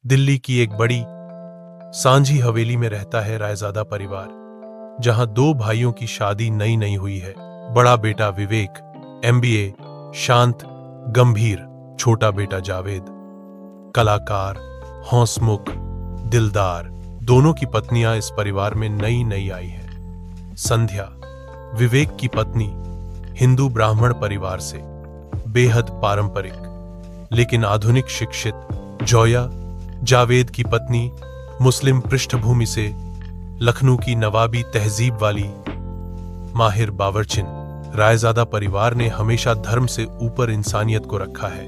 दिल्ली की एक बड़ी सांझी हवेली में रहता है रायजादा परिवार, जहां दो भाइयों की शादी नई नई हुई है। बड़ा बेटा विवेक MBA, शांत गंभीर, छोटा बेटा जावेद कलाकार, हौसमुख, दिलदार। दोनों की पत्नियां इस परिवार में नई नई आई हैं। संध्या, विवेक की पत्नी, हिंदू ब्राह्मण परिवार से, बेहद पारंपरिक लेकिन आधुनिक शिक्षित। जोया, जावेद की पत्नी, मुस्लिम पृष्ठभूमि से, लखनऊ की नवाबी तहजीब वाली, माहिर बावर्चिन। रायजादा परिवार ने हमेशा धर्म से ऊपर इंसानियत को रखा है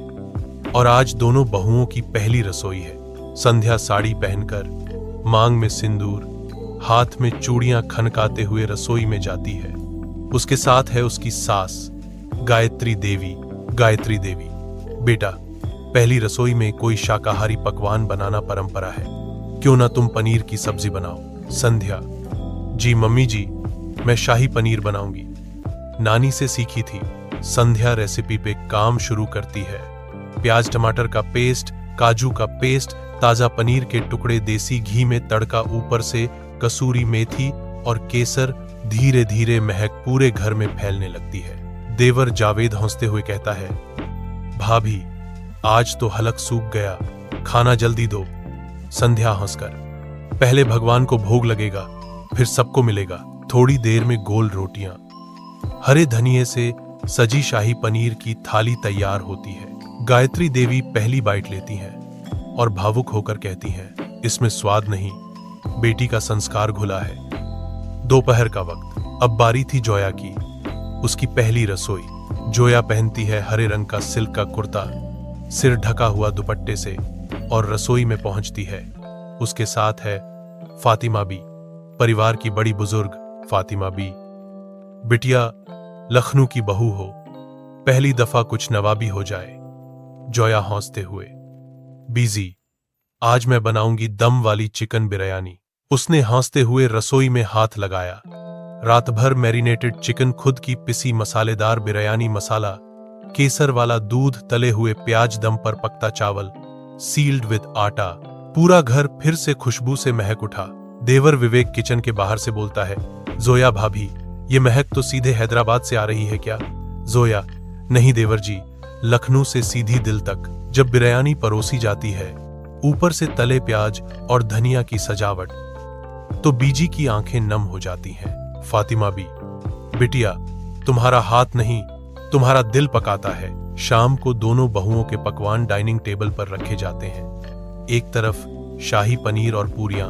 और आज दोनों बहुओं की पहली रसोई है। संध्या साड़ी पहनकर, मांग में सिंदूर, हाथ में चूड़ियां खनकाते हुए रसोई में जाती है। उसके साथ है उसकी सास गायत्री देवी। गायत्री देवी, बेटा, पहली रसोई में कोई शाकाहारी पकवान बनाना परंपरा है, क्यों ना तुम पनीर की सब्जी बनाओ। संध्या, जी मम्मी जी, मैं शाही पनीर बनाऊंगी, नानी से सीखी थी। संध्या रेसिपी पे काम शुरू करती है। प्याज टमाटर का पेस्ट, काजू का पेस्ट, ताजा पनीर के टुकड़े, देसी घी में तड़का, ऊपर से कसूरी मेथी और केसर। धीरे धीरे महक पूरे घर में फैलने लगती है। देवर जावेद हंसते हुए कहता है, भाभी आज तो हलक सूख गया, खाना जल्दी दो। संध्या हंसकर, पहले भगवान को भोग लगेगा, फिर सबको मिलेगा। थोड़ी देर में गोल रोटियां, हरे धनिये से सजी शाही पनीर की थाली तैयार होती है। गायत्री देवी पहली बाइट लेती हैं और भावुक होकर कहती हैं, इसमें स्वाद नहीं, बेटी का संस्कार घुला है। दोपहर का वक्त, अब बारी थी जोया की, उसकी पहली रसोई। जोया पहनती है हरे रंग का सिल्क का कुर्ता, सिर ढका हुआ दुपट्टे से, और रसोई में पहुंचती है। उसके साथ है फातिमा बी, परिवार की बड़ी बुजुर्ग। फातिमा बी, बिटिया लखनऊ की बहू हो, पहली दफा कुछ नवाबी हो जाए। जोया हंसते हुए, बीजी, आज मैं बनाऊंगी दम वाली चिकन बिरयानी। उसने हंसते हुए रसोई में हाथ लगाया। रात भर मैरिनेटेड चिकन, खुद की पिसी मसालेदार बिरयानी मसाला, केसर वाला दूध, तले हुए प्याज, दम पर पकता चावल, सील्ड विद आटा। पूरा घर फिर से खुशबू से महक उठा। देवर विवेक किचन के बाहर से बोलता है, जोया भाभी, ये महक तो सीधे हैदराबाद से आ रही है क्या? जोया, नहीं देवर जी, लखनऊ से सीधी दिल तक। जब बिरयानी परोसी जाती है, ऊपर से तले प्याज और धनिया की सजावट, तो बीजी की आंखें नम हो जाती हैं। फातिमा बी, बिटिया, तुम्हारा हाथ नहीं, तुम्हारा दिल पकाता है। शाम को दोनों बहुओं के पकवान डाइनिंग टेबल पर रखे जाते हैं। एक तरफ शाही पनीर और पूरियां,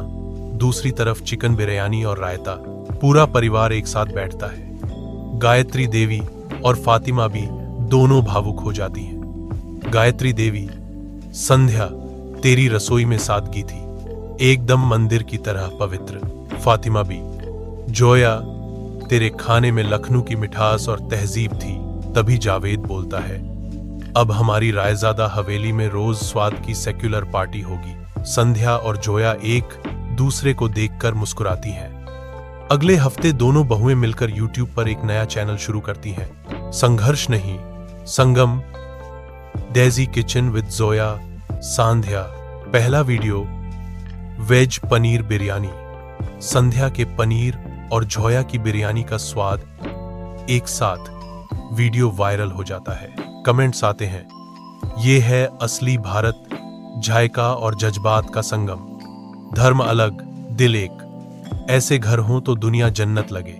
दूसरी तरफ चिकन बिरयानी और रायता। पूरा परिवार एक साथ बैठता है। गायत्री देवी और फातिमा बी दोनों भावुक हो जाती हैं। गायत्री देवी, संध्या, तेरी रसोई में सादगी थी, एकदम मंदिर की तरह पवित्र। फातिमा बी, जोया, तेरे खाने में लखनऊ की मिठास और तहजीब थी। तभी जावेद बोलता है, अब हमारी रायजादा हवेली में रोज स्वाद की सेक्युलर पार्टी होगी। संध्या और जोया एक दूसरे को देखकर मुस्कुराती हैं। अगले हफ्ते दोनों बहुएं मिलकर YouTube पर एक नया चैनल शुरू करती हैं। संघर्ष नहीं, संगम, डेजी किचन विद जोया, सांध्या। पहला वीडियो, वेज पनीर बिरयानी। संध्या के पनीर और जोया की बिरयानी का स्वाद एक साथ। वीडियो वायरल हो जाता है। कमेंट्स आते हैं, ये है असली भारत, जायका और जज्बात का संगम। धर्म अलग, दिल एक। ऐसे घर हों तो दुनिया जन्नत लगे।